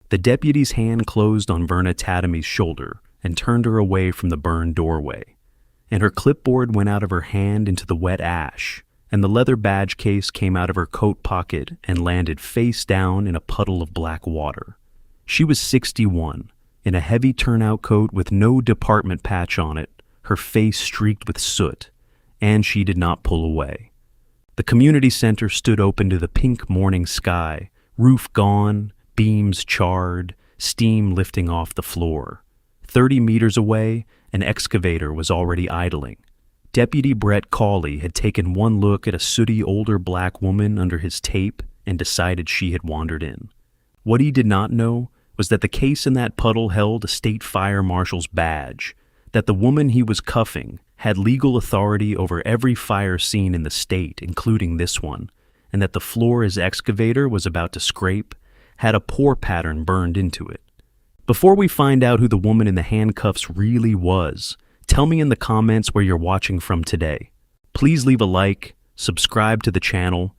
The deputy's hand closed on Verna Tademy's shoulder and turned her away from the burned doorway, and her clipboard went out of her hand into the wet ash, and the leather badge case came out of her coat pocket and landed face down in a puddle of black water. She was 61, in a heavy turnout coat with no department patch on it, her face streaked with soot, and she did not pull away. The community center stood open to the pink morning sky, roof gone, beams charred, steam lifting off the floor. 30 meters away, an excavator was already idling. Deputy Brett Cawley had taken one look at a sooty older black woman under his tape and decided she had wandered in. What he did not know was that the case in that puddle held a State Fire Marshal's badge, that the woman he was cuffing had legal authority over every fire scene in the state, including this one, and that the floor his excavator was about to scrape had a pore pattern burned into it. Before we find out who the woman in the handcuffs really was, tell me in the comments where you're watching from today. Please leave a like, subscribe to the channel,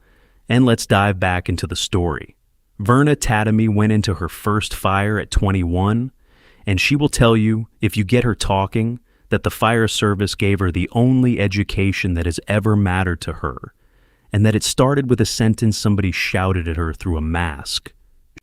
and let's dive back into the story. Verna Tademy went into her first fire at 21, and she will tell you, if you get her talking, that the fire service gave her the only education that has ever mattered to her, and that it started with a sentence somebody shouted at her through a mask.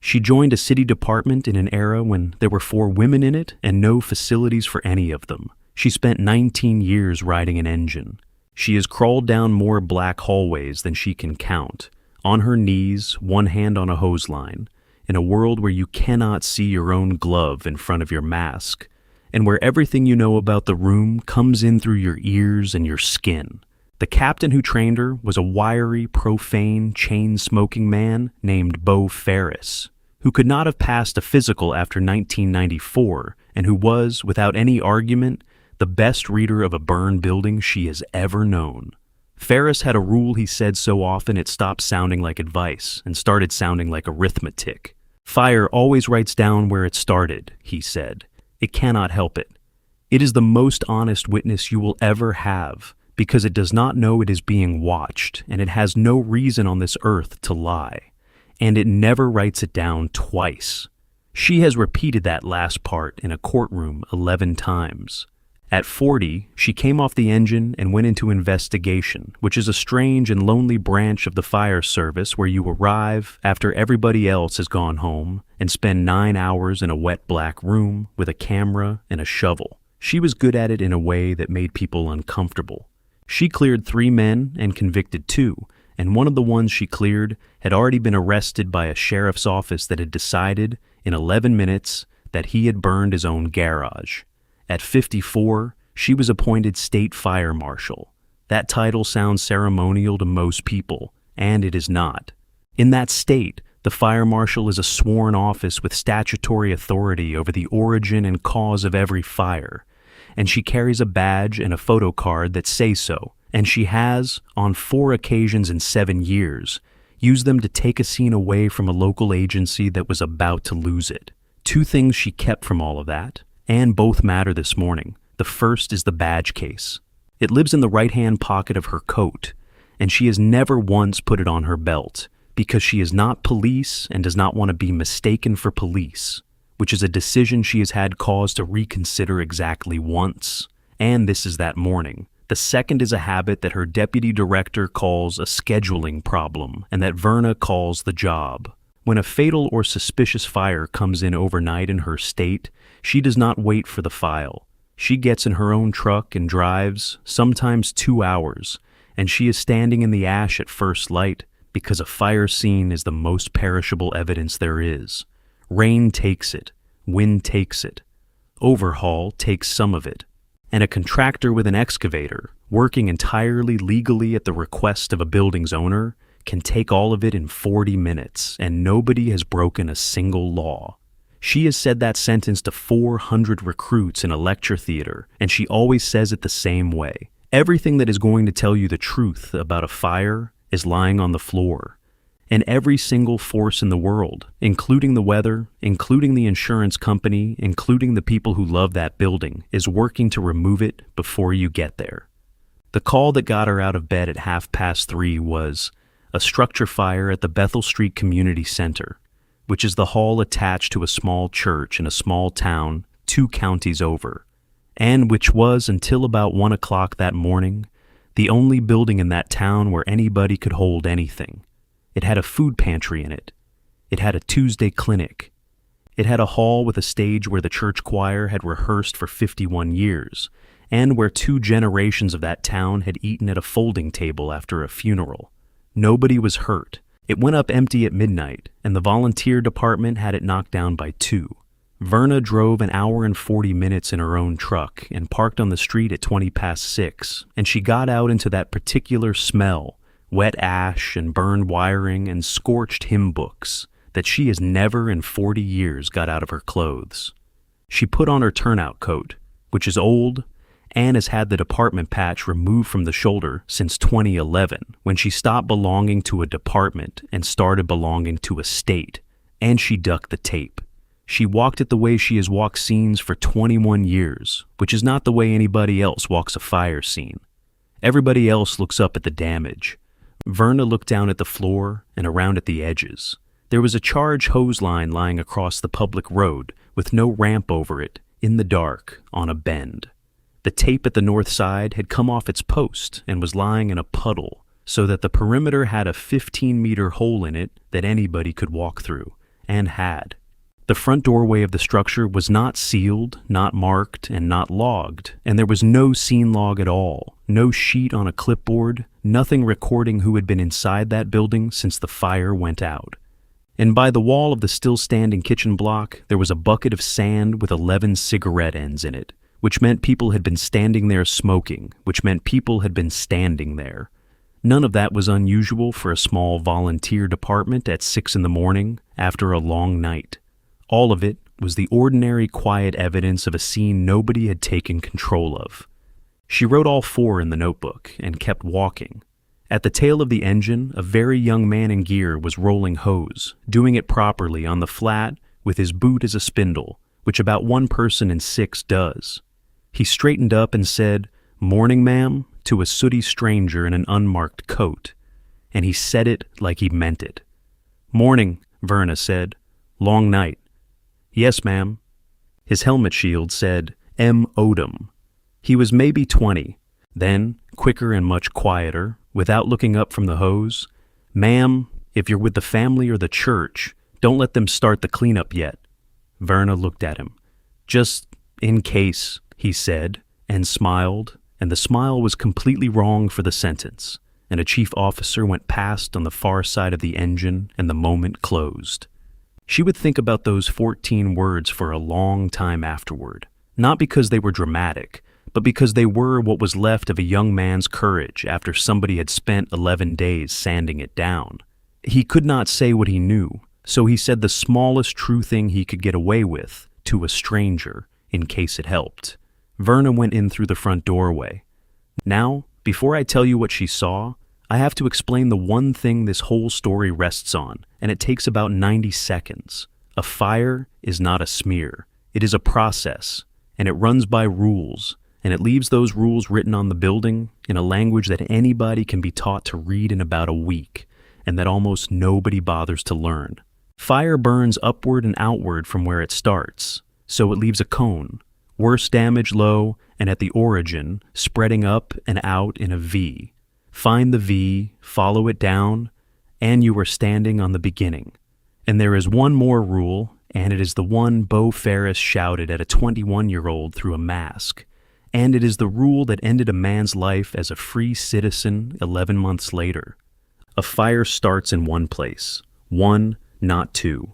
She joined a city department in an era when there were 4 women in it and no facilities for any of them. She spent 19 years riding an engine. She has crawled down more black hallways than she can count, on her knees, one hand on a hose line, in a world where you cannot see your own glove in front of your mask, and where everything you know about the room comes in through your ears and your skin. The captain who trained her was a wiry, profane, chain-smoking man named Beau Ferris, who could not have passed a physical after 1994, and who was, without any argument, the best reader of a burned building she has ever known. Ferris had a rule he said so often it stopped sounding like advice and started sounding like arithmetic. Fire always writes down where it started, he said. It cannot help it. It is the most honest witness you will ever have because it does not know it is being watched and it has no reason on this earth to lie. And it never writes it down twice. She has repeated that last part in a courtroom 11 times. At 40, she came off the engine and went into investigation, which is a strange and lonely branch of the fire service where you arrive after everybody else has gone home and spend 9 hours in a wet black room with a camera and a shovel. She was good at it in a way that made people uncomfortable. She cleared 3 men and convicted 2, and one of the ones she cleared had already been arrested by a sheriff's office that had decided, in 11 minutes, that he had burned his own garage. At 54, she was appointed State Fire Marshal. That title sounds ceremonial to most people, and it is not. In that state, the Fire Marshal is a sworn office with statutory authority over the origin and cause of every fire, and she carries a badge and a photo card that say so, and she has, on 4 occasions in 7 years, used them to take a scene away from a local agency that was about to lose it. 2 things she kept from all of that, and both matter this morning. The first is the badge case. It lives in the right-hand pocket of her coat, and she has never once put it on her belt because she is not police and does not want to be mistaken for police, which is a decision she has had cause to reconsider exactly once. And this is that morning. The second is a habit that her deputy director calls a scheduling problem and that Verna calls the job. When a fatal or suspicious fire comes in overnight in her state, she does not wait for the file. She gets in her own truck and drives, sometimes 2 hours, and she is standing in the ash at first light because a fire scene is the most perishable evidence there is. Rain takes it, wind takes it, overhaul takes some of it, and a contractor with an excavator, working entirely legally at the request of a building's owner, can take all of it in 40 minutes, and nobody has broken a single law. She has said that sentence to 400 recruits in a lecture theater, and she always says it the same way. Everything that is going to tell you the truth about a fire is lying on the floor. And every single force in the world, including the weather, including the insurance company, including the people who love that building, is working to remove it before you get there. The call that got her out of bed at 3:30 was a structure fire at the Bethel Street Community Center. which is the hall attached to a small church in a small town 2 counties over, and which was, until about 1 o'clock that morning, the only building in that town where anybody could hold anything. It had a food pantry in it. It had a Tuesday clinic. It had a hall with a stage where the church choir had rehearsed for 51 years, and where 2 generations of that town had eaten at a folding table after a funeral. Nobody was hurt. It went up empty at midnight, and the volunteer department had it knocked down by 2. Verna drove an hour and 40 minutes in her own truck and parked on the street at 20 past 6, and she got out into that particular smell, wet ash and burned wiring and scorched hymn books, that she has never in 40 years got out of her clothes. She put on her turnout coat, which is old and has had the department patch removed from the shoulder since 2011, when she stopped belonging to a department and started belonging to a state, and she ducked the tape. She walked it the way she has walked scenes for 21 years, which is not the way anybody else walks a fire scene. Everybody else looks up at the damage. Verna looked down at the floor and around at the edges. There was a charge hose line lying across the public road with no ramp over it, in the dark, on a bend. The tape at the north side had come off its post and was lying in a puddle, so that the perimeter had a 15-meter hole in it that anybody could walk through, and had. The front doorway of the structure was not sealed, not marked, and not logged, and there was no scene log at all, no sheet on a clipboard, nothing recording who had been inside that building since the fire went out. And by the wall of the still-standing kitchen block, there was a bucket of sand with 11 cigarette ends in it, which meant people had been standing there smoking, which meant people had been standing there. None of that was unusual for a small volunteer department at 6 in the morning after a long night. All of it was the ordinary quiet evidence of a scene nobody had taken control of. She wrote all 4 in the notebook and kept walking. At the tail of the engine, a very young man in gear was rolling hose, doing it properly on the flat with his boot as a spindle, which about 1 person in 6 does. He straightened up and said, "Morning, ma'am," to a sooty stranger in an unmarked coat, and he said it like he meant it. "Morning," Verna said. "Long night." "Yes, ma'am." His helmet shield said, "M. Odom." He was maybe 20. Then, quicker and much quieter, without looking up from the hose, "Ma'am, if you're with the family or the church, don't let them start the cleanup yet." Verna looked at him. "Just in case," he said, and smiled, and the smile was completely wrong for the sentence, and a chief officer went past on the far side of the engine, and the moment closed. She would think about those 14 words for a long time afterward, not because they were dramatic, but because they were what was left of a young man's courage after somebody had spent 11 days sanding it down. He could not say what he knew, so he said the smallest true thing he could get away with to a stranger, in case it helped. Verna went in through the front doorway. Now, before I tell you what she saw, I have to explain the one thing this whole story rests on, and it takes about 90 seconds. A fire is not a smear. It is a process, and it runs by rules, and it leaves those rules written on the building in a language that anybody can be taught to read in about a week, and that almost nobody bothers to learn. Fire burns upward and outward from where it starts, so it leaves a cone, worst damage low, and at the origin, spreading up and out in a V. Find the V, follow it down, and you are standing on the beginning. And there is one more rule, and it is the one Bo Ferris shouted at a 21-year-old through a mask. And it is the rule that ended a man's life as a free citizen 11 months later. A fire starts in one place. 1, not 2.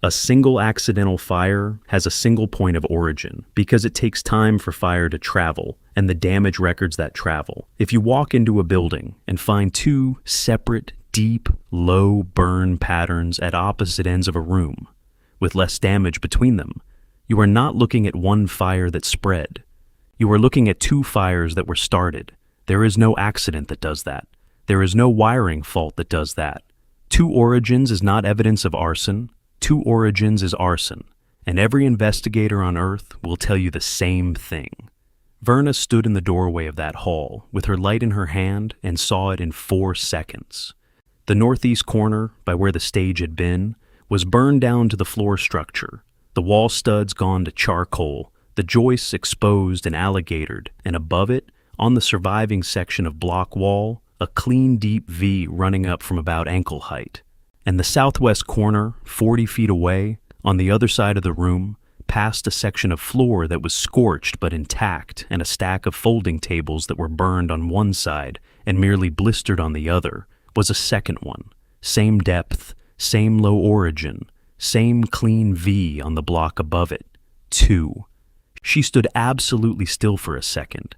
A single accidental fire has a single point of origin because it takes time for fire to travel and the damage records that travel. If you walk into a building and find 2 separate, deep, low burn patterns at opposite ends of a room, with less damage between them, you are not looking at one fire that spread. You are looking at 2 fires that were started. There is no accident that does that. There is no wiring fault that does that. 2 origins is not evidence of arson. 2 origins is arson, and every investigator on Earth will tell you the same thing. Verna stood in the doorway of that hall with her light in her hand and saw it in 4 seconds. The northeast corner, by where the stage had been, was burned down to the floor structure, the wall studs gone to charcoal, the joists exposed and alligatored, and above it, on the surviving section of block wall, a clean deep V running up from about ankle height. And the southwest corner, 40 feet away, on the other side of the room, past a section of floor that was scorched but intact and a stack of folding tables that were burned on one side and merely blistered on the other, was a second one. Same depth, same low origin, same clean V on the block above it. 2. She stood absolutely still for a second,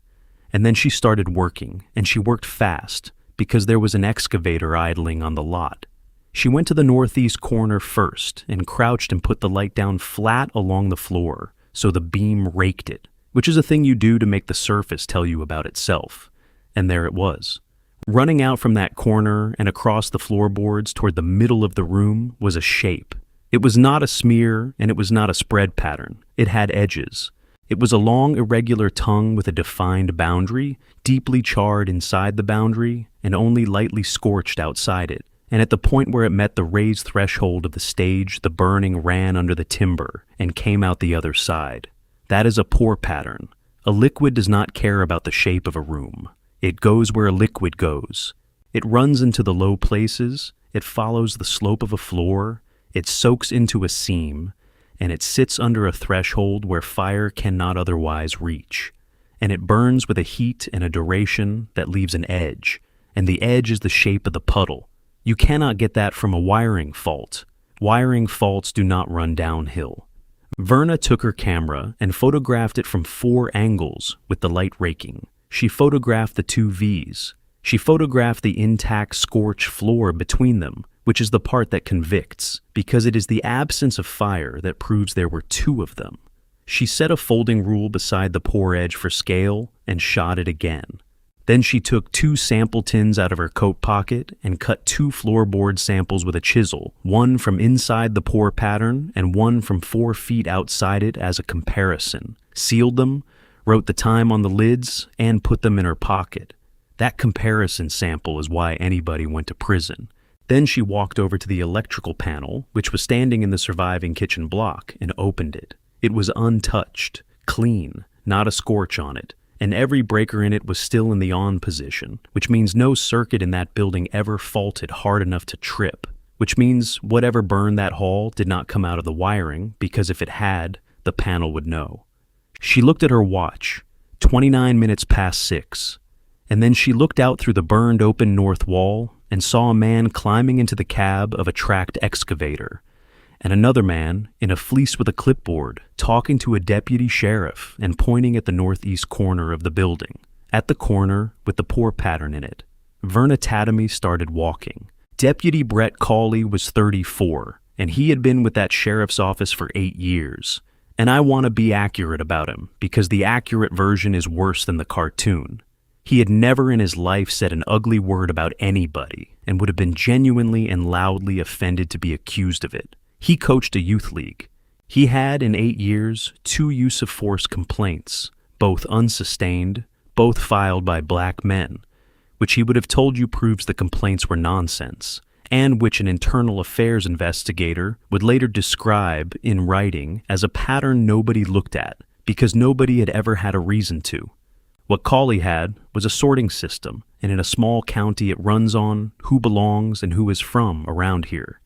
and then she started working, and she worked fast because there was an excavator idling on the lot. She went to the northeast corner first and crouched and put the light down flat along the floor so the beam raked it, which is a thing you do to make the surface tell you about itself. And there it was. Running out from that corner and across the floorboards toward the middle of the room was a shape. It was not a smear and it was not a spread pattern. It had edges. It was a long, irregular tongue with a defined boundary, deeply charred inside the boundary and only lightly scorched outside it. And at the point where it met the raised threshold of the stage, the burning ran under the timber and came out the other side. That is a pour pattern. A liquid does not care about the shape of a room. It goes where a liquid goes. It runs into the low places, it follows the slope of a floor, it soaks into a seam, and it sits under a threshold where fire cannot otherwise reach. And it burns with a heat and a duration that leaves an edge, and the edge is the shape of the puddle. You cannot get that from a wiring fault. Wiring faults do not run downhill. Verna took her camera and photographed it from 4 angles with the light raking. She photographed the 2 V's. She photographed the intact scorched floor between them, which is the part that convicts, because it is the absence of fire that proves there were 2 of them. She set a folding rule beside the pour edge for scale and shot it again. Then she took 2 sample tins out of her coat pocket and cut 2 floorboard samples with a chisel, one from inside the pour pattern and one from 4 feet outside it as a comparison, sealed them, wrote the time on the lids, and put them in her pocket. That comparison sample is why anybody went to prison. Then she walked over to the electrical panel, which was standing in the surviving kitchen block, and opened it. It was untouched, clean, not a scorch on it, and every breaker in it was still in the on position, which means no circuit in that building ever faulted hard enough to trip, which means whatever burned that hall did not come out of the wiring, because if it had, the panel would know. She looked at her watch, 29 minutes past 6, and then she looked out through the burned open north wall and saw a man climbing into the cab of a tracked excavator, and another man in a fleece with a clipboard talking to a deputy sheriff and pointing at the northeast corner of the building, at the corner with the pour pattern in it. Verna Tademy started walking. Deputy Brett Cawley was 34, and he had been with that sheriff's office for 8 years. And I want to be accurate about him, because the accurate version is worse than the cartoon. He had never in his life said an ugly word about anybody, and would have been genuinely and loudly offended to be accused of it. He coached a youth league. He had, in 8 years, 2 use-of-force complaints, both unsustained, both filed by black men, which he would have told you proves the complaints were nonsense, and which an internal affairs investigator would later describe in writing as a pattern nobody looked at, because nobody had ever had a reason to. What Cawley had was a sorting system, and in a small county it runs on who belongs and who is from around here.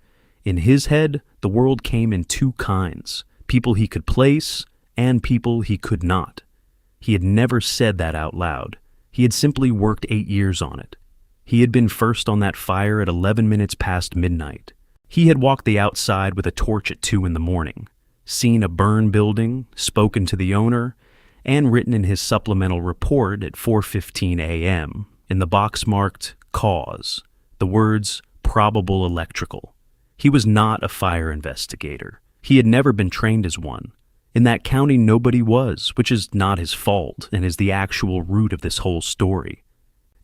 In his head, the world came in 2 kinds, people he could place and people he could not. He had never said that out loud. He had simply worked 8 years on it. He had been first on that fire at 11 minutes past midnight. He had walked the outside with a torch at 2 in the morning, seen a burn building, spoken to the owner, and written in his supplemental report at 4:15 a.m. in the box marked cause, the words probable electrical. He was not a fire investigator. He had never been trained as one. In that county, nobody was, which is not his fault and is the actual root of this whole story.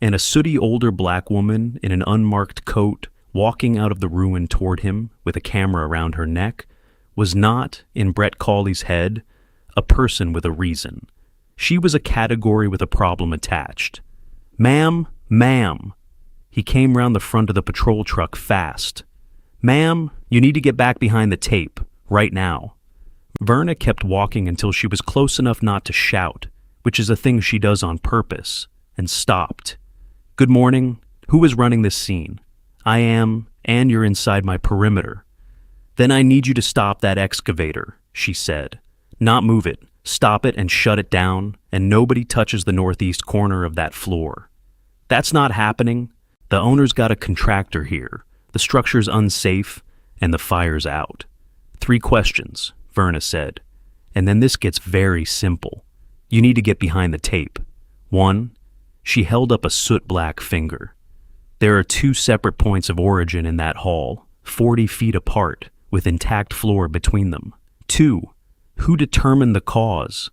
And a sooty older black woman in an unmarked coat walking out of the ruin toward him with a camera around her neck was not, in Brett Cawley's head, a person with a reason. She was a category with a problem attached. Ma'am, ma'am. He came round the front of the patrol truck fast. "Ma'am, you need to get back behind the tape, right now." Verna kept walking until she was close enough not to shout, which is a thing she does on purpose, and stopped. "Good morning. Who is running this scene?" "I am, and you're inside my perimeter." "Then I need you to stop that excavator," she said. "Not move it. Stop it and shut it down, and nobody touches the northeast corner of that floor." "That's not happening. The owner's got a contractor here. The structure's unsafe, and the fire's out." "3 questions," Verna said. "And then this gets very simple. You need to get behind the tape." 1. She held up a soot-black finger. "There are 2 separate points of origin in that hall, 40 feet apart, with intact floor between them. 2. Who determined the cause?"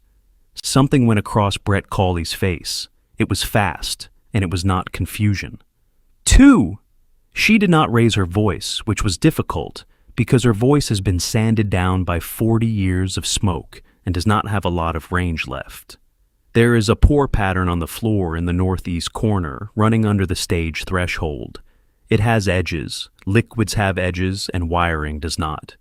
Something went across Brett Cawley's face. It was fast, and it was not confusion. 2. She did not raise her voice, which was difficult, because her voice has been sanded down by 40 years of smoke and does not have a lot of range left. "There is a pour pattern on the floor in the northeast corner, running under the stage threshold. It has edges. Liquids have edges, and wiring does not."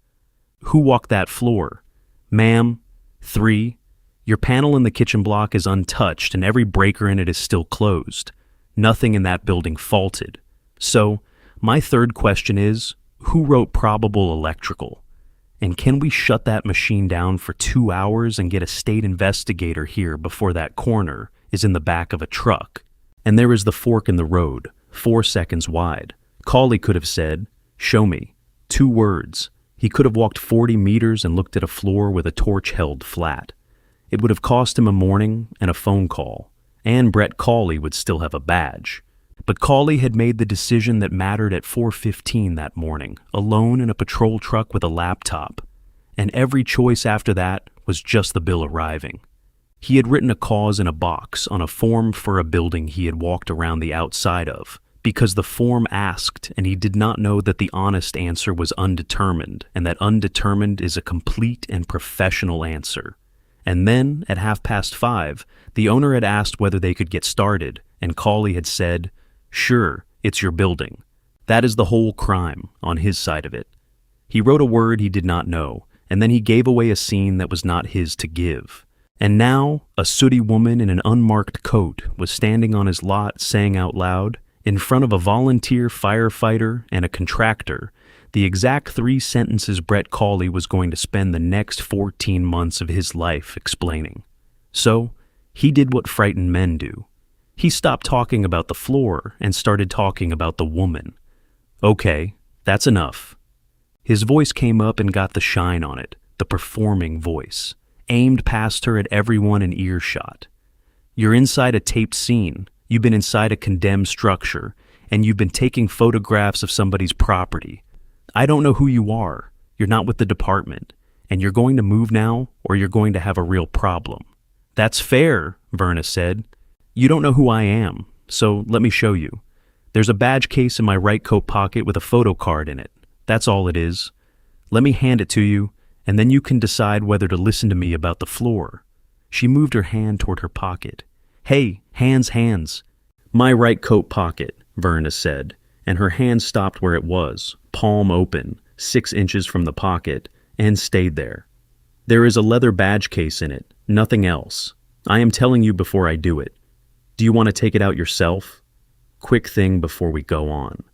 "Who walked that floor?" "Ma'am." 3. Your panel in the kitchen block is untouched, and every breaker in it is still closed. Nothing in that building faulted. So, my 3rd question is, who wrote probable electrical? And can we shut that machine down for 2 hours and get a state investigator here before that corner is in the back of a truck? And there is the fork in the road, 4 seconds wide. Cawley could have said, "Show me." 2 words. He could have walked 40 meters and looked at a floor with a torch held flat. It would have cost him a morning and a phone call, and Brett Cawley would still have a badge. But Cawley had made the decision that mattered at 4:15 that morning, alone in a patrol truck with a laptop, and every choice after that was just the bill arriving. He had written a cause in a box on a form for a building he had walked around the outside of, because the form asked, and he did not know that the honest answer was undetermined, and that undetermined is a complete and professional answer. And then, at 5:30, the owner had asked whether they could get started, and Cawley had said, "Sure, it's your building." That is the whole crime, on his side of it. He wrote a word he did not know, and then he gave away a scene that was not his to give. And now, a sooty woman in an unmarked coat was standing on his lot saying out loud, in front of a volunteer firefighter and a contractor, the exact 3 sentences Brett Cawley was going to spend the next 14 months of his life explaining. So, he did what frightened men do. He stopped talking about the floor and started talking about the woman. "Okay, that's enough." His voice came up and got the shine on it, the performing voice, aimed past her at everyone in earshot. "You're inside a taped scene, you've been inside a condemned structure, and you've been taking photographs of somebody's property. I don't know who you are, you're not with the department, and you're going to move now or you're going to have a real problem." "That's fair," Verna said. "You don't know who I am, so let me show you. There's a badge case in my right coat pocket with a photo card in it. That's all it is. Let me hand it to you, and then you can decide whether to listen to me about the floor." She moved her hand toward her pocket. "Hey, hands. "My right coat pocket," Verna said, and her hand stopped where it was, palm open, 6 inches from the pocket, and stayed there. "There is a leather badge case in it, nothing else. I am telling you before I do it. Do you want to take it out yourself? Quick thing before we go on.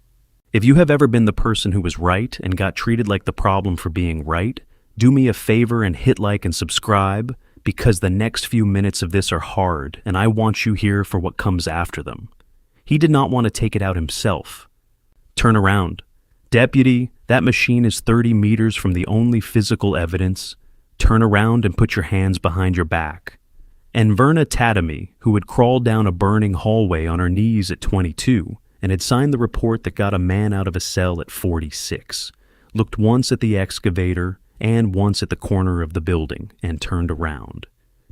If you have ever been the person who was right and got treated like the problem for being right, do me a favor and hit like and subscribe, because the next few minutes of this are hard and I want you here for what comes after them." He did not want to take it out himself. "Turn around. Deputy, that machine is 30 meters from the only physical evidence. Turn around and put your hands behind your back." And Verna Tademy, who had crawled down a burning hallway on her knees at 22 and had signed the report that got a man out of a cell at 46, looked once at the excavator and once at the corner of the building and turned around.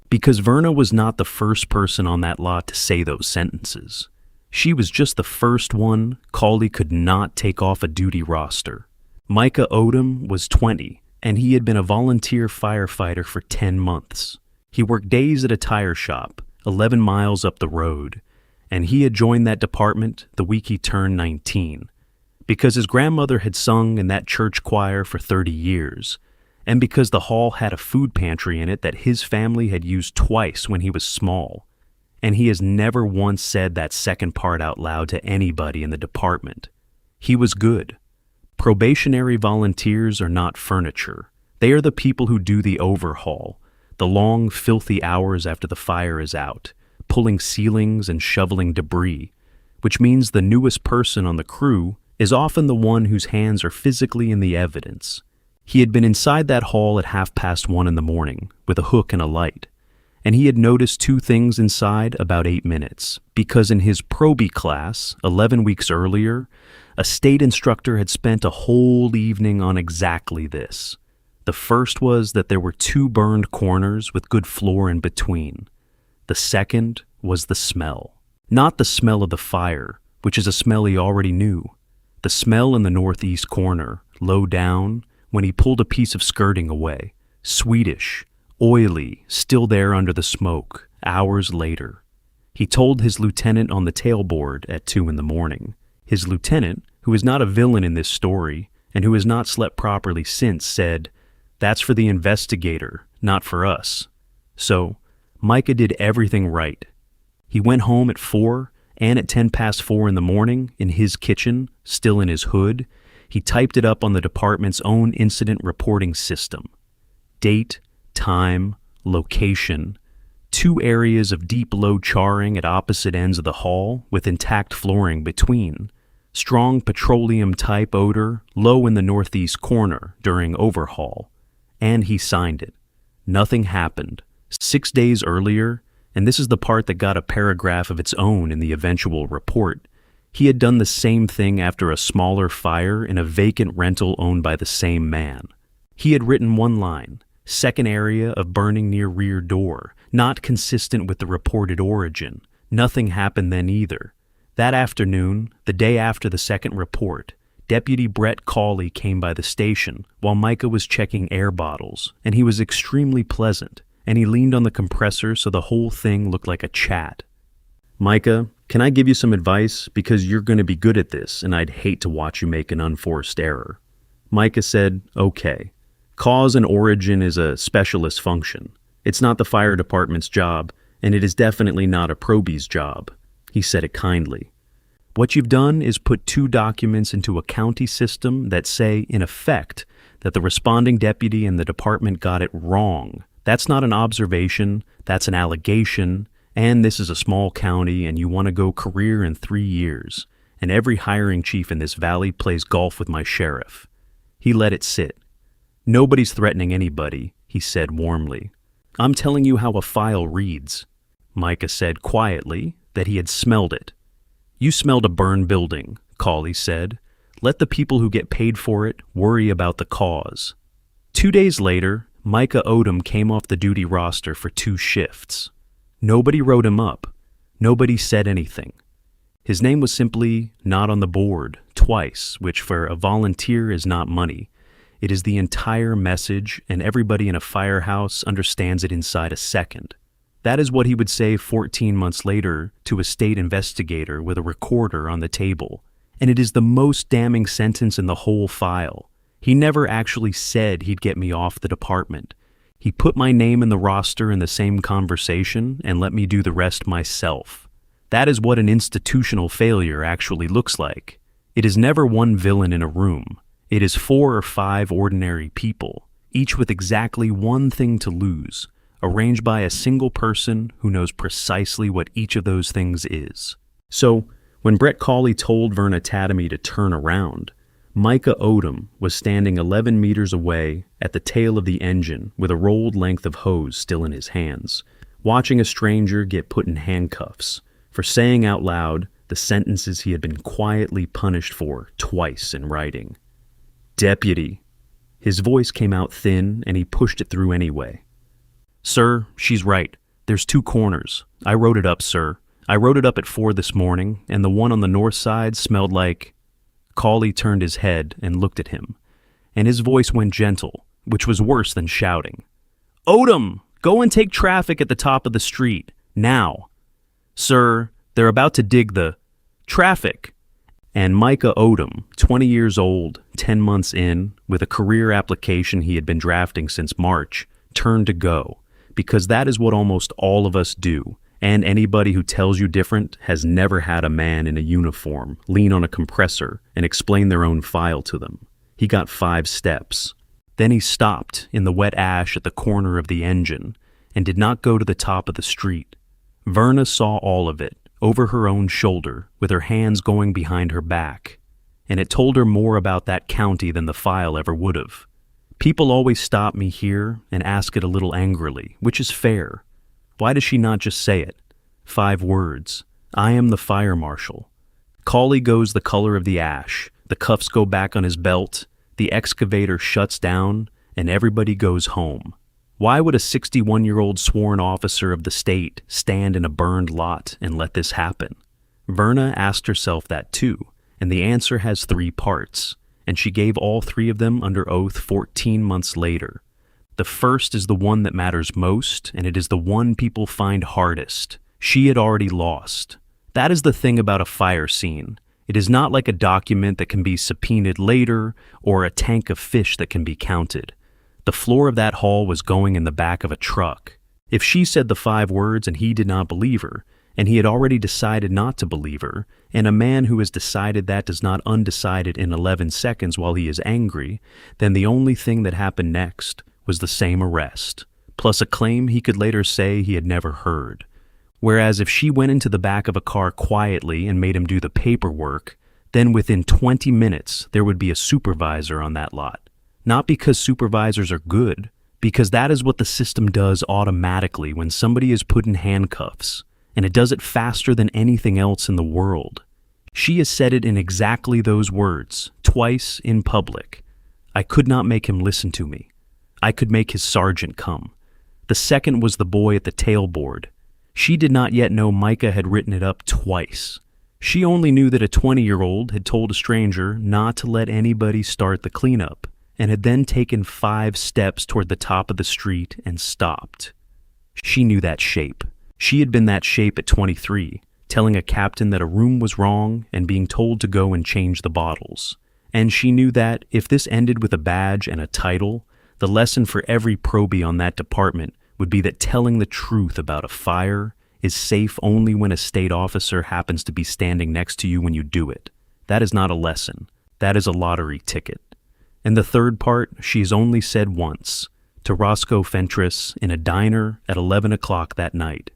Because Verna was not the first person on that lot to say those sentences. She was just the first one Cawley could not take off a duty roster. Micah Odom was 20, and he had been a volunteer firefighter for 10 months. He worked days at a tire shop, 11 miles up the road, and he had joined that department the week he turned 19. because his grandmother had sung in that church choir for 30 years, and because the hall had a food pantry in it that his family had used twice when he was small, and he has never once said that second part out loud to anybody in the department. He was good. Probationary volunteers are not furniture. They are the people who do the overhaul, the long, filthy hours after the fire is out, pulling ceilings and shoveling debris, which means the newest person on the crew is often the one whose hands are physically in the evidence. He had been inside that hall at 1:30 in the morning with a hook and a light, and he had noticed two things inside about 8 minutes, because in his probie class, 11 weeks earlier, a state instructor had spent a whole evening on exactly this. The first was that there were 2 burned corners with good floor in between. The second was the smell. Not the smell of the fire, which is a smell he already knew. The smell in the northeast corner, low down, when he pulled a piece of skirting away, sweetish, oily, still there under the smoke, hours later. He told his lieutenant on the tailboard at 2 in the morning. His lieutenant, who is not a villain in this story, and who has not slept properly since, said, "That's for the investigator, not for us." So, Micah did everything right. He went home at 4, and at 4:10 in the morning, in his kitchen, still in his hood, he typed it up on the department's own incident reporting system. Date, time, location, 2 areas of deep low charring at opposite ends of the hall with intact flooring between, strong petroleum-type odor low in the northeast corner during overhaul, and he signed it. Nothing happened. 6 days earlier, and this is the part that got a paragraph of its own in the eventual report, he had done the same thing after a smaller fire in a vacant rental owned by the same man. He had written one line, "Second area of burning near rear door," not consistent with the reported origin. Nothing happened then either. That afternoon, the day after the second report, Deputy Brett Cawley came by the station while Micah was checking air bottles, and he was extremely pleasant, and he leaned on the compressor so the whole thing looked like a chat. "Micah, can I give you some advice? Because you're going to be good at this, and I'd hate to watch you make an unforced error." Micah said, "Okay. Cause and origin is a specialist function. It's not the fire department's job, and it is definitely not a probie's job." He said it kindly. "What you've done is put 2 documents into a county system that say, in effect, that the responding deputy and the department got it wrong. That's not an observation, that's an allegation, and this is a small county and you want to go career in 3 years, and every hiring chief in this valley plays golf with my sheriff." He let it sit. "Nobody's threatening anybody," he said warmly. "I'm telling you how a file reads." Micah said quietly that he had smelled it. "You smelled a burned building," Cawley said. "Let the people who get paid for it worry about the cause." 2 days later, Micah Odom came off the duty roster for 2 shifts. Nobody wrote him up. Nobody said anything. His name was simply not on the board, twice, which for a volunteer is not money. It is the entire message, and everybody in a firehouse understands it inside a second. That is what he would say 14 months later to a state investigator with a recorder on the table. And it is the most damning sentence in the whole file. He never actually said he'd get me off the department. He put my name in the roster in the same conversation and let me do the rest myself. That is what an institutional failure actually looks like. It is never one villain in a room. It is 4 or 5 ordinary people, each with exactly one thing to lose, arranged by a single person who knows precisely what each of those things is. So, when Brett Cawley told Verna Tademy to turn around, Micah Odom was standing 11 meters away at the tail of the engine with a rolled length of hose still in his hands, watching a stranger get put in handcuffs for saying out loud the sentences he had been quietly punished for twice in writing. "Deputy." His voice came out thin, and he pushed it through anyway. "Sir, she's right. There's 2 corners. I wrote it up, sir. I wrote it up at 4 this morning, and the one on the north side smelled like—" Cawley turned his head and looked at him, and his voice went gentle, which was worse than shouting. "Odom, go and take traffic at the top of the street, now. Sir, they're about to dig the traffic." And Micah Odom, 20 years old, 10 months in, with a career application he had been drafting since March, turned to go, because that is what almost all of us do, and anybody who tells you different has never had a man in a uniform lean on a compressor and explain their own file to them. He got 5 steps. Then he stopped in the wet ash at the corner of the engine and did not go to the top of the street. Verna saw all of it, over her own shoulder, with her hands going behind her back, and it told her more about that county than the file ever would have. People always stop me here and ask it a little angrily, which is fair. Why does she not just say it? 5 words. I am the fire marshal. Cauley goes the color of the ash, the cuffs go back on his belt, the excavator shuts down, and everybody goes home. Why would a 61-year-old sworn officer of the state stand in a burned lot and let this happen? Verna asked herself that too, and the answer has 3 parts, and she gave all 3 of them under oath 14 months later. The first is the one that matters most, and it is the one people find hardest. She had already lost. That is the thing about a fire scene. It is not like a document that can be subpoenaed later or a tank of fish that can be counted. The floor of that hall was going in the back of a truck. If she said the 5 words and he did not believe her, and he had already decided not to believe her, and a man who has decided that does not undecided in 11 seconds while he is angry, then the only thing that happened next was the same arrest, plus a claim he could later say he had never heard. Whereas if she went into the back of a car quietly and made him do the paperwork, then within 20 minutes there would be a supervisor on that lot. Not because supervisors are good, because that is what the system does automatically when somebody is put in handcuffs, and it does it faster than anything else in the world. She has said it in exactly those words, twice in public. I could not make him listen to me. I could make his sergeant come. The second was the boy at the tailboard. She did not yet know Micah had written it up twice. She only knew that a 20-year-old had told a stranger not to let anybody start the cleanup, and had then taken 5 steps toward the top of the street and stopped. She knew that shape. She had been that shape at 23, telling a captain that a room was wrong and being told to go and change the bottles. And she knew that, if this ended with a badge and a title, the lesson for every probie on that department would be that telling the truth about a fire is safe only when a state officer happens to be standing next to you when you do it. That is not a lesson. That is a lottery ticket. And the third part she has only said once, to Roscoe Fentress in a diner at 11 o'clock that night.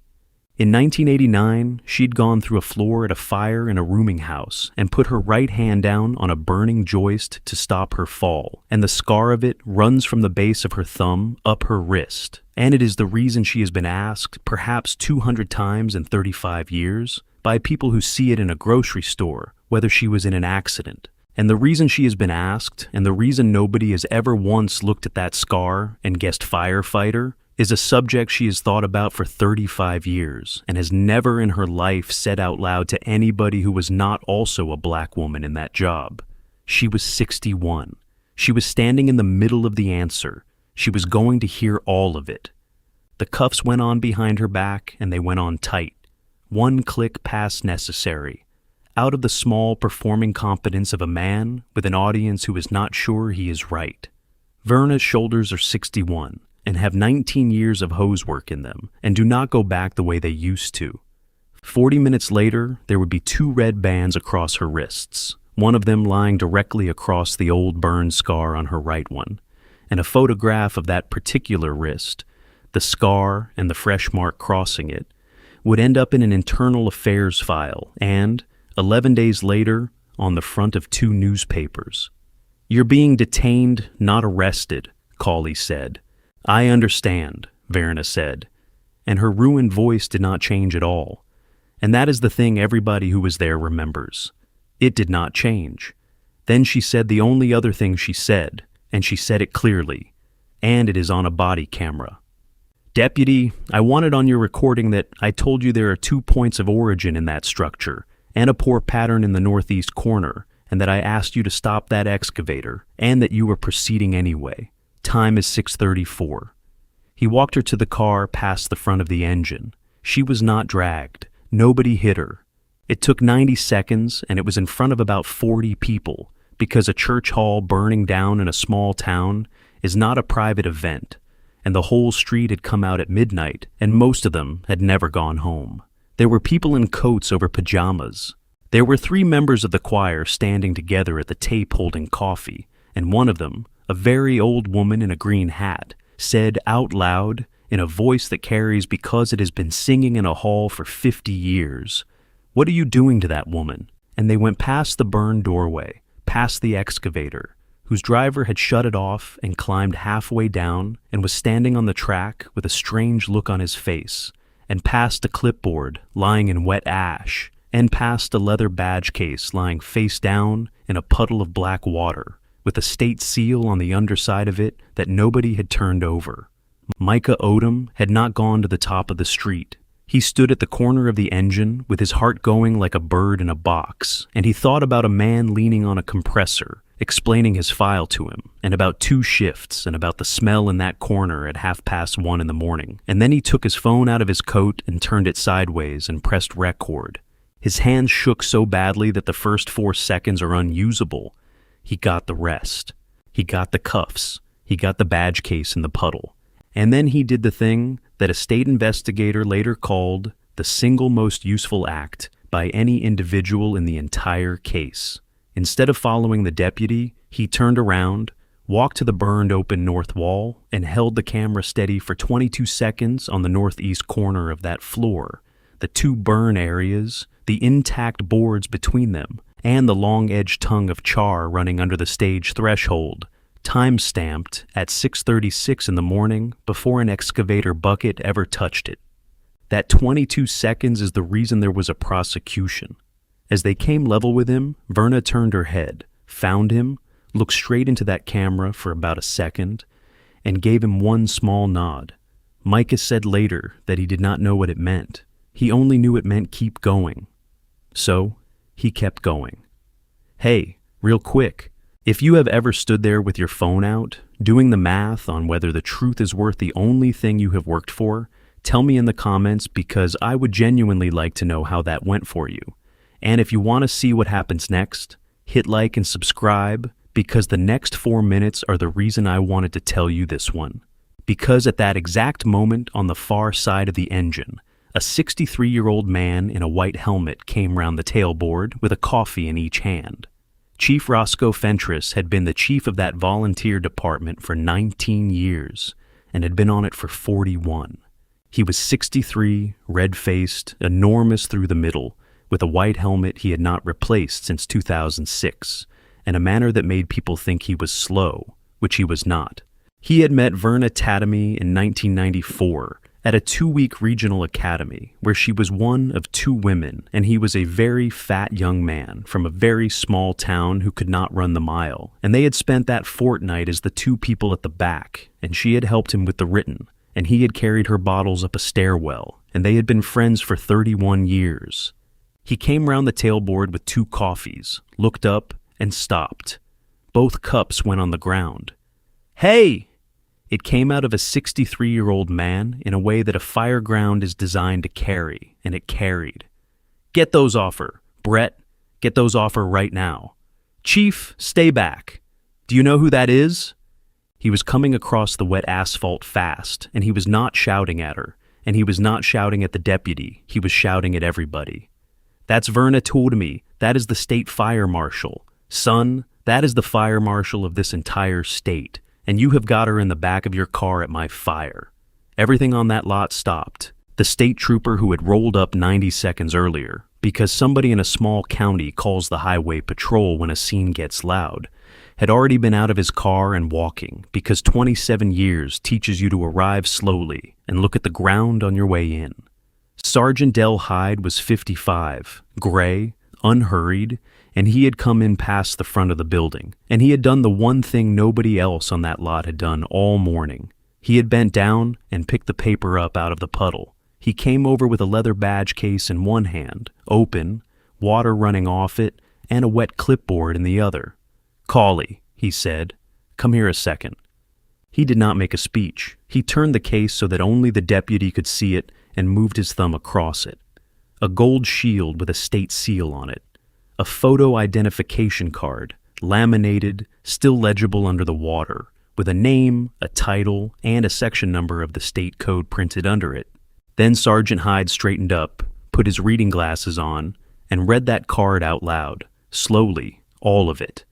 In 1989, she'd gone through a floor at a fire in a rooming house and put her right hand down on a burning joist to stop her fall, and the scar of it runs from the base of her thumb up her wrist. And it is the reason she has been asked, perhaps 200 times in 35 years, by people who see it in a grocery store, whether she was in an accident. And the reason she has been asked, and the reason nobody has ever once looked at that scar and guessed firefighter, is a subject she has thought about for 35 years and has never in her life said out loud to anybody who was not also a black woman in that job. She was 61. She was standing in the middle of the answer. She was going to hear all of it. The cuffs went on behind her back, and they went on tight. 1 click past necessary. Out of the small performing confidence of a man with an audience who is not sure he is right. Verna's shoulders are 61 and have 19 years of hose work in them and do not go back the way they used to. 40 minutes later, there would be 2 red bands across her wrists, one of them lying directly across the old burn scar on her right one, and a photograph of that particular wrist, the scar and the fresh mark crossing it, would end up in an internal affairs file and, 11 days later, on the front of 2 newspapers. You're being detained, not arrested, Cauley said. I understand, Verna said, and her ruined voice did not change at all. And that is the thing everybody who was there remembers. It did not change. Then she said the only other thing she said, and she said it clearly, and it is on a body camera. Deputy, I wanted on your recording that I told you there are 2 points of origin in that structure, and a poor pattern in the northeast corner, and that I asked you to stop that excavator, and that you were proceeding anyway. Time is 6:34. He walked her to the car past the front of the engine. She was not dragged. Nobody hit her. It took 90 seconds, and it was in front of about 40 people, because a church hall burning down in a small town is not a private event, and the whole street had come out at midnight, and most of them had never gone home. There were people in coats over pajamas. There were 3 members of the choir standing together at the tape holding coffee, and one of them, a very old woman in a green hat, said out loud, in a voice that carries because it has been singing in a hall for 50 years, "What are you doing to that woman?" And they went past the burned doorway, past the excavator, whose driver had shut it off and climbed halfway down and was standing on the track with a strange look on his face, and past a clipboard lying in wet ash, and past a leather badge case lying face down in a puddle of black water, with a state seal on the underside of it that nobody had turned over. Micah Odom had not gone to the top of the street. He stood at the corner of the engine with his heart going like a bird in a box, and he thought about a man leaning on a compressor, explaining his file to him, and about 2 shifts, and about the smell in that corner at 1:30 in the morning. And then he took his phone out of his coat and turned it sideways and pressed record. His hands shook so badly that the first 4 seconds are unusable. He got the rest. He got the cuffs. He got the badge case in the puddle. And then he did the thing that a state investigator later called the single most useful act by any individual in the entire case. Instead of following the deputy, he turned around, walked to the burned open north wall, and held the camera steady for 22 seconds on the northeast corner of that floor, the 2 burn areas, the intact boards between them, and the long-edged tongue of char running under the stage threshold, time-stamped at 6:36 in the morning before an excavator bucket ever touched it. That 22 seconds is the reason there was a prosecution. As they came level with him, Verna turned her head, found him, looked straight into that camera for about a second, and gave him one small nod. Micah said later that he did not know what it meant. He only knew it meant keep going. So, he kept going. Hey, real quick, if you have ever stood there with your phone out, doing the math on whether the truth is worth the only thing you have worked for, tell me in the comments because I would genuinely like to know how that went for you. And if you want to see what happens next, hit like and subscribe because the next 4 minutes are the reason I wanted to tell you this one. Because at that exact moment on the far side of the engine, a 63-year-old man in a white helmet came round the tailboard with a coffee in each hand. Chief Roscoe Fentress had been the chief of that volunteer department for 19 years and had been on it for 41. He was 63, red-faced, enormous through the middle, with a white helmet he had not replaced since 2006, and a manner that made people think he was slow, which he was not. He had met Verna Tademy in 1994 at a 2-week regional academy where she was one of 2 women, and he was a very fat young man from a very small town who could not run the mile, and they had spent that fortnight as the 2 people at the back, and she had helped him with the written, and he had carried her bottles up a stairwell, and they had been friends for 31 years. He came round the tailboard with 2 coffees, looked up, and stopped. Both cups went on the ground. Hey! It came out of a 63-year-old man in a way that a fireground is designed to carry, and it carried. Get those off her, Brett. Get those off her right now. Chief, stay back. Do you know who that is? He was coming across the wet asphalt fast, and he was not shouting at her, and he was not shouting at the deputy. He was shouting at everybody. That's Verna Tademy. That is the State Fire Marshal. Son, that is the fire marshal of this entire state. And you have got her in the back of your car at my fire. Everything on that lot stopped. The state trooper who had rolled up 90 seconds earlier, because somebody in a small county calls the highway patrol when a scene gets loud, had already been out of his car and walking because 27 years teaches you to arrive slowly and look at the ground on your way in. Sergeant Del Hyde was 55, gray, unhurried, and he had come in past the front of the building, and he had done the one thing nobody else on that lot had done all morning. He had bent down and picked the paper up out of the puddle. He came over with a leather badge case in one hand, open, water running off it, and a wet clipboard in the other. "Cawley," he said, "come here a second." He did not make a speech. He turned the case so that only the deputy could see it and moved his thumb across it. a gold shield with a state seal on it, a photo identification card, laminated, still legible under the water, with a name, a title, and a section number of the state code printed under it. Then Sergeant Hyde straightened up, put his reading glasses on, and read that card out loud, slowly, all of it,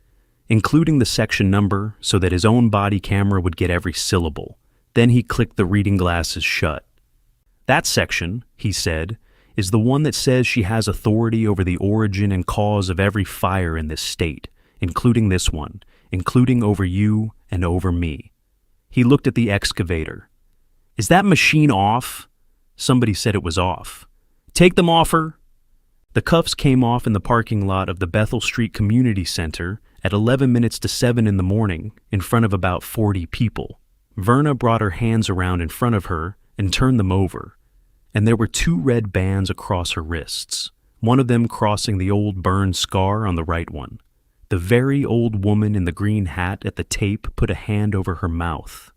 including the section number so that his own body camera would get every syllable. Then he clicked the reading glasses shut. "That section," he said, "is the one that says she has authority over the origin and cause of every fire in this state, including this one, including over you and over me." He looked at the excavator. "Is that machine off?" Somebody said it was off. "Take them off her." The cuffs came off in the parking lot of the Bethel Street Community Center at 11 minutes to 7 in the morning in front of about 40 people. Verna brought her hands around in front of her and turned them over, and there were 2 red bands across her wrists, one of them crossing the old burn scar on the right one. The very old woman in the green hat at the tape put a hand over her mouth.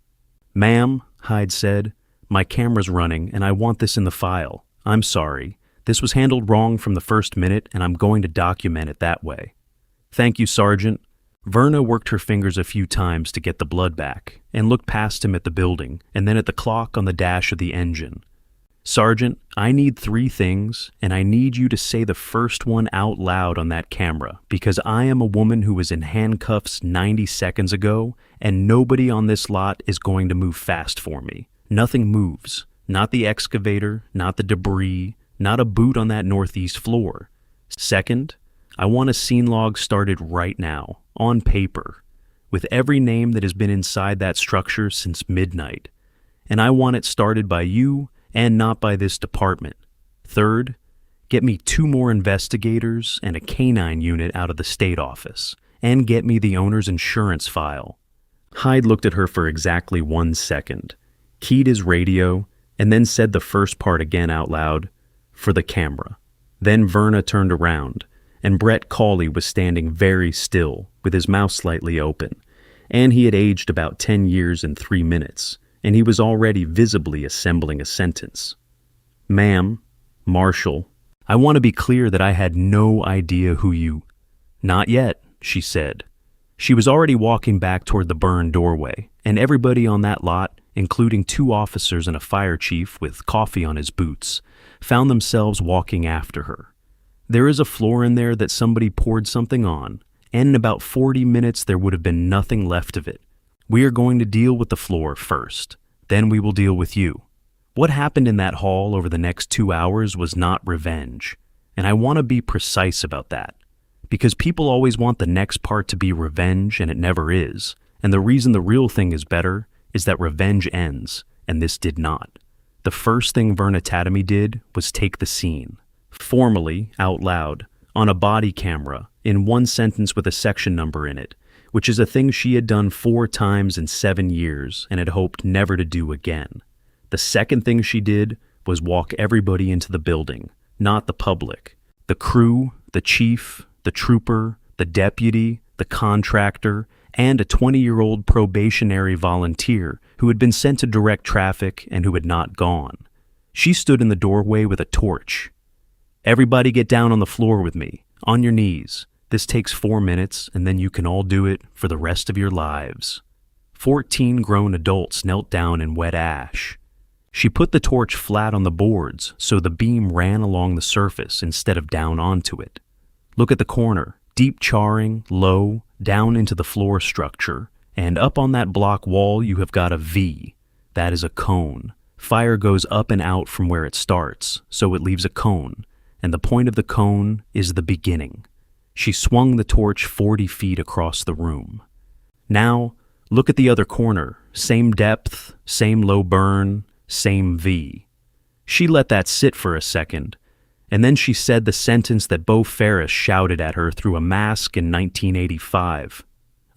"Ma'am," Hyde said, "my camera's running and I want this in the file. I'm sorry. This was handled wrong from the first minute and I'm going to document it that way." "Thank you, Sergeant." Verna worked her fingers a few times to get the blood back and looked past him at the building and then at the clock on the dash of the engine. "Sergeant, I need 3 things, and I need you to say the first one out loud on that camera, because I am a woman who was in handcuffs 90 seconds ago, and nobody on this lot is going to move fast for me. Nothing moves. Not the excavator, not the debris, not a boot on that northeast floor. Second, I want a scene log started right now, on paper, with every name that has been inside that structure since midnight. And I want it started by you and not by this department. Third, get me 2 more investigators and a canine unit out of the state office, and get me the owner's insurance file." Hyde looked at her for exactly 1 second, keyed his radio, and then said the first part again out loud, "For the camera." Then Verna turned around, and Brett Cawley was standing very still, with his mouth slightly open, and he had aged about 10 years and 3 minutes, and he was already visibly assembling a sentence. "Ma'am, Marshal, I want to be clear that I had no idea who you—" "Not yet," she said. She was already walking back toward the burn doorway, and everybody on that lot, including 2 officers and a fire chief with coffee on his boots, found themselves walking after her. There is a floor in there that somebody poured something on, and in about 40 minutes there would have been nothing left of it. We are going to deal with the floor first, then we will deal with you. What happened in that hall over the next 2 hours was not revenge, and I want to be precise about that, because people always want the next part to be revenge and it never is, and the reason the real thing is better is that revenge ends, and this did not. The first thing Verna Tademy did was take the scene, formally, out loud, on a body camera, in 1 sentence with a section number in it, which is a thing she had done 4 times in 7 years and had hoped never to do again. The second thing she did was walk everybody into the building, not the public. The crew, the chief, the trooper, the deputy, the contractor, and a 20-year-old probationary volunteer who had been sent to direct traffic and who had not gone. She stood in the doorway with a torch. "Everybody get down on the floor with me, on your knees. This takes 4 minutes, and then you can all do it for the rest of your lives." 14 grown adults knelt down in wet ash. She put the torch flat on the boards so the beam ran along the surface instead of down onto it. Look at the corner, deep charring, low, down into the floor structure, and up on that block wall you have got a V. That is a cone. Fire goes up and out from where it starts, so it leaves a cone, and the point of the cone is the beginning. She swung the torch 40 feet across the room. Now, look at the other corner. Same depth, same low burn, same V. She let that sit for a second, and then she said the sentence that Bo Ferris shouted at her through a mask in 1985.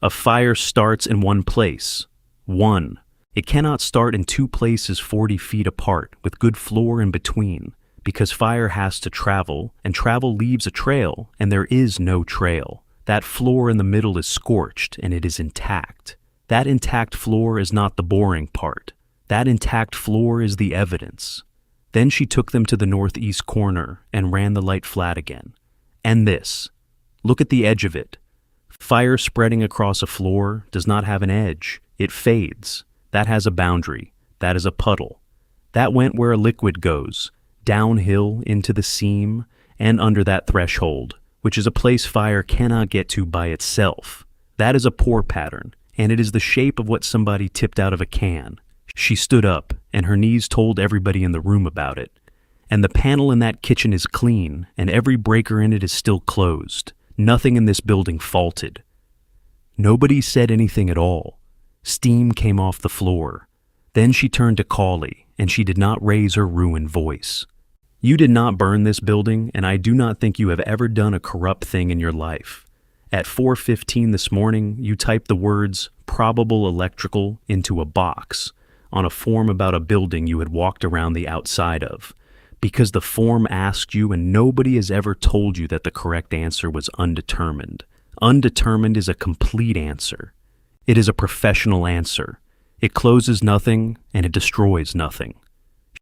"A fire starts in one place. One. It cannot start in 2 places 40 feet apart with good floor in between, because fire has to travel, and travel leaves a trail, and there is no trail. That floor in the middle is scorched, and it is intact. That intact floor is not the boring part. That intact floor is the evidence. Then she took them to the northeast corner and ran the light flat again. And this. Look at the edge of it. Fire spreading across a floor does not have an edge. It fades. That has a boundary. That is a puddle. That went where a liquid goes, downhill into the seam and under that threshold, which is a place fire cannot get to by itself. That is a pour pattern, and it is the shape of what somebody tipped out of a can. She stood up, and her knees told everybody in the room about it. And the panel in that kitchen is clean, and every breaker in it is still closed. Nothing in this building faulted. Nobody said anything at all. Steam came off the floor. Then she turned to Cawley, and she did not raise her ruined voice. You did not burn this building, and I do not think you have ever done a corrupt thing in your life. At 4:15 this morning, you typed the words probable electrical into a box on a form about a building you had walked around the outside of, because the form asked you and nobody has ever told you that the correct answer was undetermined. Undetermined is a complete answer. It is a professional answer. It closes nothing and it destroys nothing.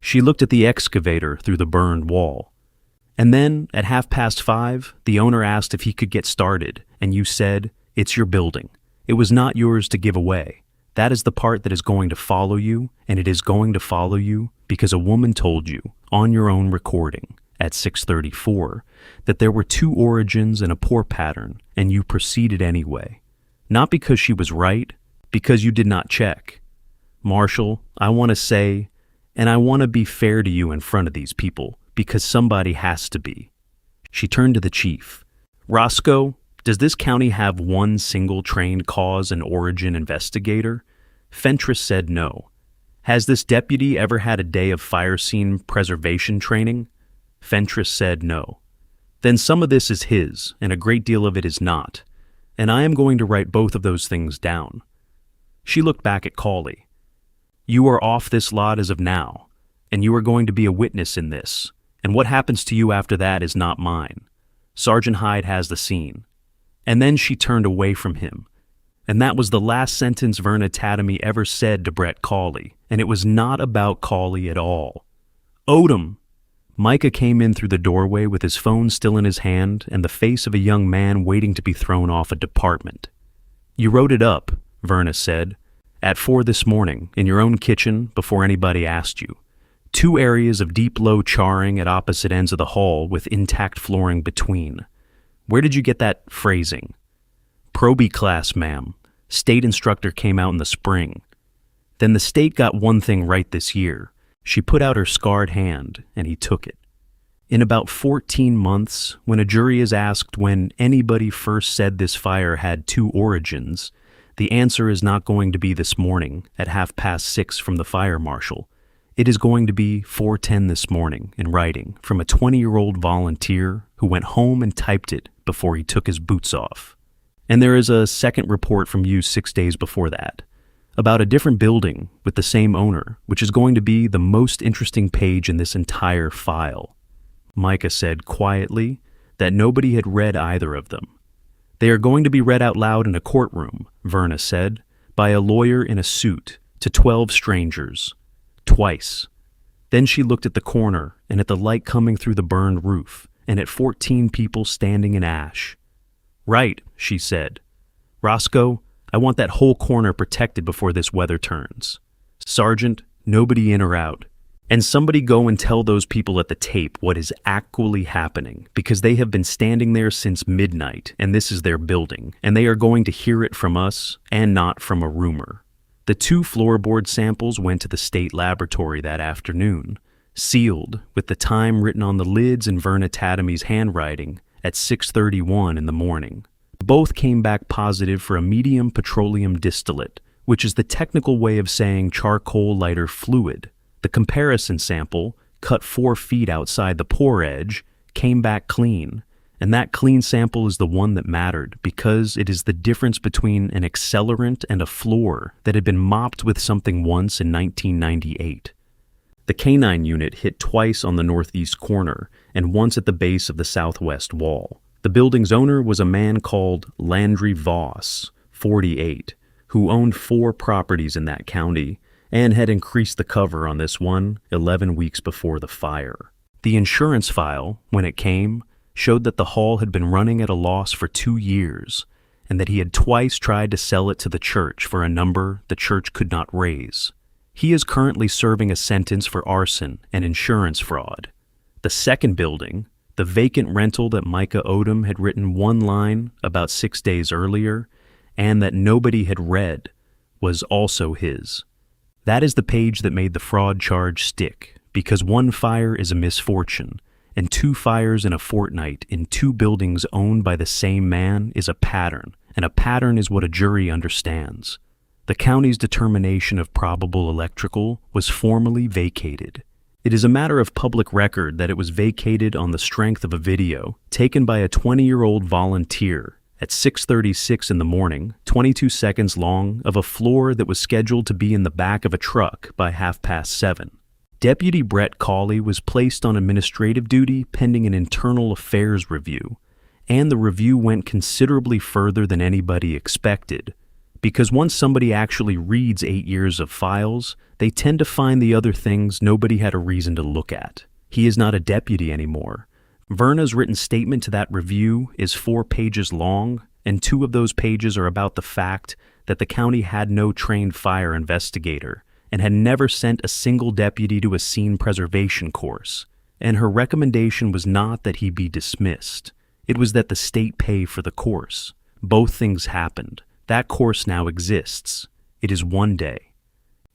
She looked at the excavator through the burned wall. And then, at 5:30, the owner asked if he could get started, and you said, it's your building. It was not yours to give away. That is the part that is going to follow you, and it is going to follow you because a woman told you, on your own recording, at 6:34, that there were two origins and a pour pattern, and you proceeded anyway. Not because she was right, because you did not check. Marshal, I want to say, and I want to be fair to you in front of these people, because somebody has to be. She turned to the chief. Roscoe, does this county have one single trained cause and origin investigator? Fentress said no. Has this deputy ever had a day of fire scene preservation training? Fentress said no. Then some of this is his, and a great deal of it is not, and I am going to write both of those things down. She looked back at Cawley. You are off this lot as of now, and you are going to be a witness in this, and what happens to you after that is not mine. Sergeant Hyde has the scene. And then she turned away from him. And that was the last sentence Verna Tademy ever said to Brett Cawley, and it was not about Cawley at all. Odom! Micah came in through the doorway with his phone still in his hand and the face of a young man waiting to be thrown off a department. You wrote it up, Verna said, at 4 this morning, in your own kitchen, before anybody asked you. 2 areas of deep-low charring at opposite ends of the hall with intact flooring between. Where did you get that phrasing? Probie class, ma'am. State instructor came out in the spring. Then the state got one thing right this year. She put out her scarred hand, and he took it. In about 14 months, when a jury is asked when anybody first said this fire had 2 origins, the answer is not going to be this morning at 6:30 from the fire marshal. It is going to be 4:10 this morning in writing from a 20-year-old volunteer who went home and typed it before he took his boots off. And there is a second report from you 6 days before that, about a different building with the same owner, which is going to be the most interesting page in this entire file. Micah said quietly that nobody had read either of them. They are going to be read out loud in a courtroom, Verna said, by a lawyer in a suit to 12 strangers. Twice. Then she looked at the corner and at the light coming through the burned roof and at 14 people standing in ash. Right, she said. Roscoe, I want that whole corner protected before this weather turns. Sergeant, nobody in or out. And somebody go and tell those people at the tape what is actually happening, because they have been standing there since midnight and this is their building, and they are going to hear it from us and not from a rumor. The 2 floorboard samples went to the state laboratory that afternoon, sealed with the time written on the lids in Verna Tademy's handwriting at 6:31 in the morning. Both came back positive for a medium petroleum distillate, which is the technical way of saying charcoal lighter fluid. The comparison sample, cut 4 feet outside the pour edge, came back clean, and that clean sample is the one that mattered because it is the difference between an accelerant and a floor that had been mopped with something once in 1998. The K9 unit hit twice on the northeast corner and once at the base of the southwest wall. The building's owner was a man called Landry Voss, 48, who owned 4 properties in that county and had increased the cover on this one 11 weeks before the fire. The insurance file, when it came, showed that the hall had been running at a loss for 2 years, and that he had twice tried to sell it to the church for a number the church could not raise. He is currently serving a sentence for arson and insurance fraud. The second building, the vacant rental that Micah Odom had written one line about 6 days earlier, and that nobody had read, was also his. That is the page that made the fraud charge stick, because one fire is a misfortune, and 2 fires in a fortnight in 2 buildings owned by the same man is a pattern, and a pattern is what a jury understands. The county's determination of probable electrical was formally vacated. It is a matter of public record that it was vacated on the strength of a video taken by a 20-year-old volunteer at 6:36 in the morning, 22 seconds long, of a floor that was scheduled to be in the back of a truck by 7:30. Deputy Brett Cawley was placed on administrative duty pending an internal affairs review, and the review went considerably further than anybody expected, because once somebody actually reads 8 years of files, they tend to find the other things nobody had a reason to look at. He is not a deputy anymore. Verna's written statement to that review is 4 pages long, and 2 of those pages are about the fact that the county had no trained fire investigator and had never sent a single deputy to a scene preservation course. And her recommendation was not that he be dismissed. It was that the state pay for the course. Both things happened. That course now exists. It is 1 day.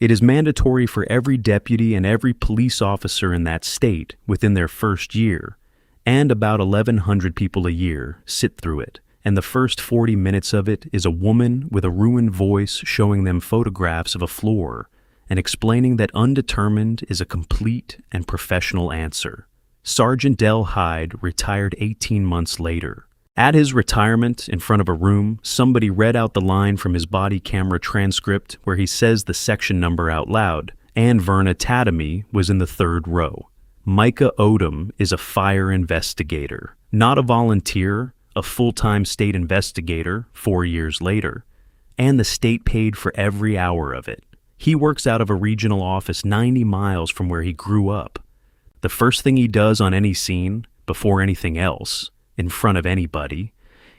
It is mandatory for every deputy and every police officer in that state within their first year, and about 1,100 people a year sit through it, and the first 40 minutes of it is a woman with a ruined voice showing them photographs of a floor and explaining that undetermined is a complete and professional answer. Sergeant Del Hyde retired 18 months later. At his retirement, in front of a room, somebody read out the line from his body camera transcript where he says the section number out loud, and Verna Tademy was in the 3rd row. Micah Odom is a fire investigator, not a volunteer, a full-time state investigator 4 years later, and the state paid for every hour of it. He works out of a regional office 90 miles from where he grew up. The first thing he does on any scene, before anything else, in front of anybody,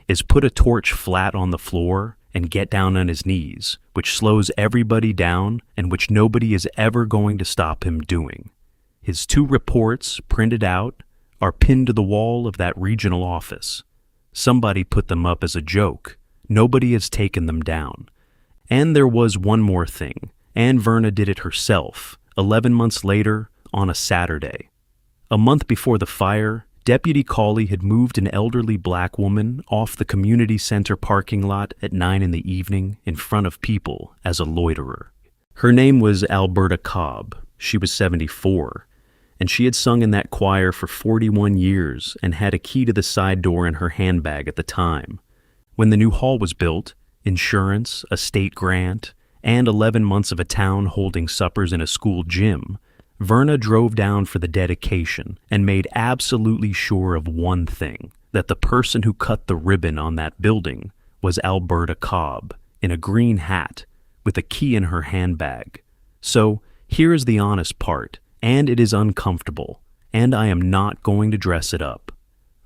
is put a torch flat on the floor and get down on his knees, which slows everybody down and which nobody is ever going to stop him doing. His 2 reports, printed out, are pinned to the wall of that regional office. Somebody put them up as a joke. Nobody has taken them down. And there was one more thing, and Verna did it herself, 11 months later, on a Saturday. A month before the fire, Deputy Cawley had moved an elderly black woman off the community center parking lot at 9 in the evening in front of people as a loiterer. Her name was Alberta Cobb. She was 74, and she had sung in that choir for 41 years and had a key to the side door in her handbag at the time. When the new hall was built, insurance, a state grant, and 11 months of a town holding suppers in a school gym, Verna drove down for the dedication and made absolutely sure of one thing, that the person who cut the ribbon on that building was Alberta Cobb, in a green hat, with a key in her handbag. So, here is the honest part, and it is uncomfortable, and I am not going to dress it up.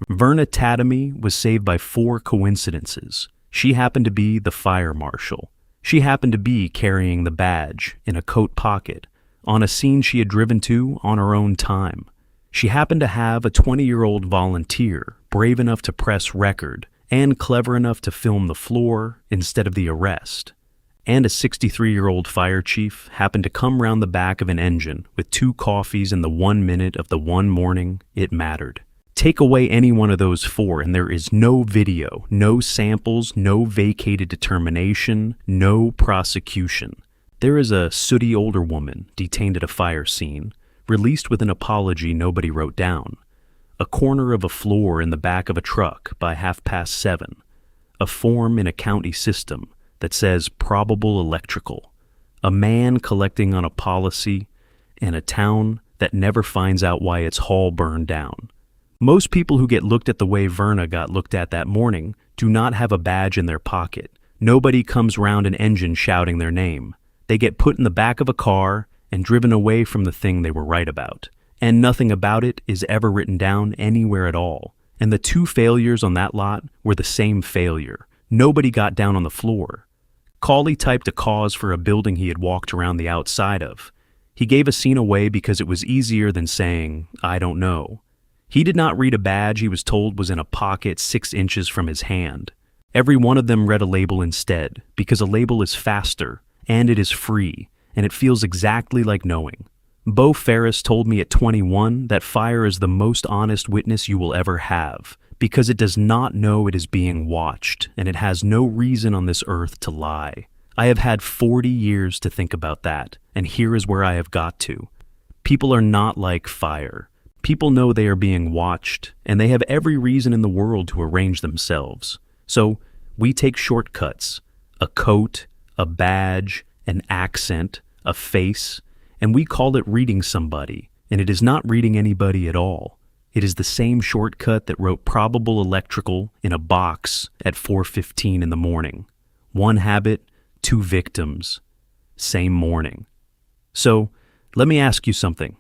Verna Tademy was saved by 4 coincidences. She happened to be the fire marshal. She happened to be carrying the badge in a coat pocket on a scene she had driven to on her own time. She happened to have a 20-year-old volunteer brave enough to press record and clever enough to film the floor instead of the arrest. And a 63-year-old fire chief happened to come round the back of an engine with 2 coffees in the 1 minute of the one morning it mattered. Take away any one of those 4 and there is no video, no samples, no vacated determination, no prosecution. There is a sooty older woman detained at a fire scene, released with an apology nobody wrote down. A corner of a floor in the back of a truck by 7:30. A form in a county system that says probable electrical. A man collecting on a policy, and a town that never finds out why its hall burned down. Most people who get looked at the way Verna got looked at that morning do not have a badge in their pocket. Nobody comes round an engine shouting their name. They get put in the back of a car and driven away from the thing they were right about. And nothing about it is ever written down anywhere at all. And the 2 failures on that lot were the same failure. Nobody got down on the floor. Cawley typed a cause for a building he had walked around the outside of. He gave a scene away because it was easier than saying, "I don't know." He did not read a badge he was told was in a pocket 6 inches from his hand. Every one of them read a label instead, because a label is faster, and it is free, and it feels exactly like knowing. Bo Ferris told me at 21 that fire is the most honest witness you will ever have, because it does not know it is being watched, and it has no reason on this earth to lie. I have had 40 years to think about that, and here is where I have got to. People are not like fire. People know they are being watched, and they have every reason in the world to arrange themselves. So we take shortcuts, a coat, a badge, an accent, a face, and we call it reading somebody, and it is not reading anybody at all. It is the same shortcut that wrote probable electrical in a box at 4:15 in the morning. 1 habit, 2 victims, same morning. So let me ask you something.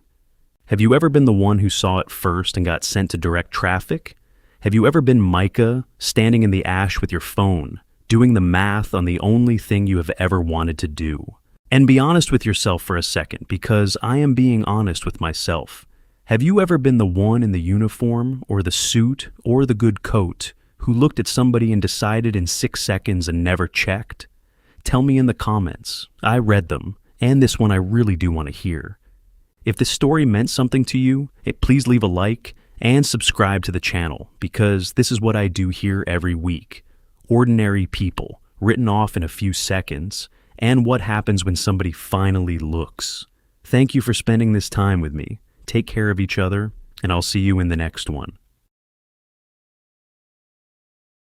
Have you ever been the one who saw it first and got sent to direct traffic? Have you ever been Micah, standing in the ash with your phone, doing the math on the only thing you have ever wanted to do? And be honest with yourself for a second, because I am being honest with myself. Have you ever been the one in the uniform or the suit or the good coat who looked at somebody and decided in 6 seconds and never checked? Tell me in the comments. I read them, and this one I really do want to hear. If this story meant something to you, please leave a like and subscribe to the channel, because this is what I do here every week. Ordinary people, written off in a few seconds, and what happens when somebody finally looks. Thank you for spending this time with me. Take care of each other, and I'll see you in the next one.